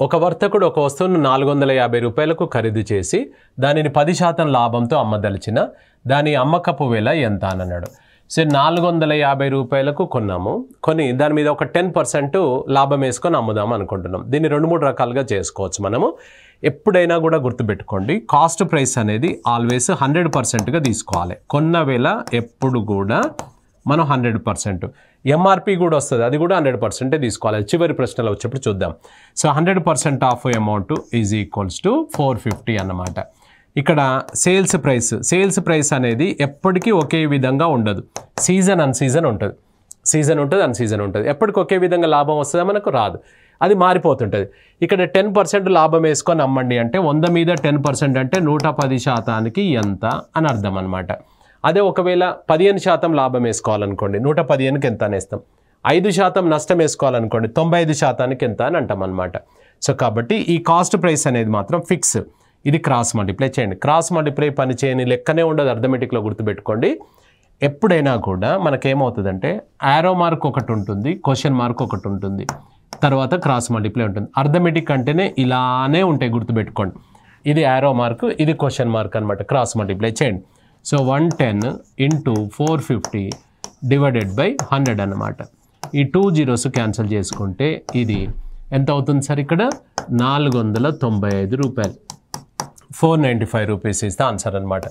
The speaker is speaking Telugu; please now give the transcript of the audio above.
ఒక వర్తకుడు ఒక వస్తువును 450 రూపాయలకు ఖరీదు చేసి దానిని 10% లాభంతో అమ్మదలిచిన దాని అమ్మకపు వెల ఎంత అని అన్నాడు. సో 450 రూపాయలకు కొన్నాము, కొని దాని మీద ఒక 10% లాభం వేసుకొని అమ్ముదాం అనుకుంటున్నాం. దీన్ని 2-3 రకాలుగా చేసుకోవచ్చు. మనము ఎప్పుడైనా కూడా గుర్తుపెట్టుకోండి, కాస్ట్ ప్రైస్ అనేది ఆల్వేస్ 100%గా తీసుకోవాలి. కొన్న వెల ఎప్పుడు కూడా మనం 100%, ఎంఆర్పి కూడా వస్తుంది, అది కూడా 100% తీసుకోవాలి. చివరి ప్రశ్నలో వచ్చేప్పుడు చూద్దాం. So 100% of amount is equals to 450 అన్నమాట. ఇక్కడ సేల్స్ ప్రైస్ అనేది ఎప్పటికీ ఒకే విధంగా ఉండదు. సీజన్ అన్ సీజన్ ఉంటుంది, అన్ సీజన్ ఉంటుంది. ఎప్పటికి ఒకే విధంగా లాభం వస్తుందా? మనకు రాదు, అది మారిపోతుంటుంది. ఇక్కడ 10% లాభం వేసుకొని అమ్మండి అంటే 100 మీద 10% అంటే 110% ఎంత అని అర్థం అనమాట. అదే ఒకవేళ 15% లాభం వేసుకోవాలనుకోండి, 115కి ఎంత అనేస్తాం. 5% నష్టం వేసుకోవాలనుకోండి, 95%కి ఎంత అని అంటాం అనమాట. సో కాబట్టి ఈ కాస్ట్ ప్రైస్ అనేది మాత్రం ఫిక్స్. ఇది క్రాస్ మల్టిప్లై చేయండి. క్రాస్ మల్టిప్లై పని చేయని లెక్కనే ఉండదు, అర్థమెటిక్లో గుర్తుపెట్టుకోండి. ఎప్పుడైనా కూడా మనకేమవుతుందంటే యారో మార్క్ ఒకటి ఉంటుంది, క్వశ్చన్ మార్క్ ఒకటి ఉంటుంది, తర్వాత క్రాస్ మల్టిప్లై ఉంటుంది. అర్థమెటిక్ అంటేనే ఇలానే ఉంటాయి, గుర్తుపెట్టుకోండి. ఇది యారో మార్క్, ఇది క్వశ్చన్ మార్క్ అనమాట. క్రాస్ మల్టిప్లై చేయండి. సో 110 ఇంటూ 450 డివైడెడ్ బై 100 అన్నమాట. ఈ 2 zeros క్యాన్సిల్ చేసుకుంటే ఇది ఎంత అవుతుంది సార్? ఇక్కడ 495 రూపాయలు, 495 రూపీస్ ఇస్ ద ఆన్సర్ అనమాట.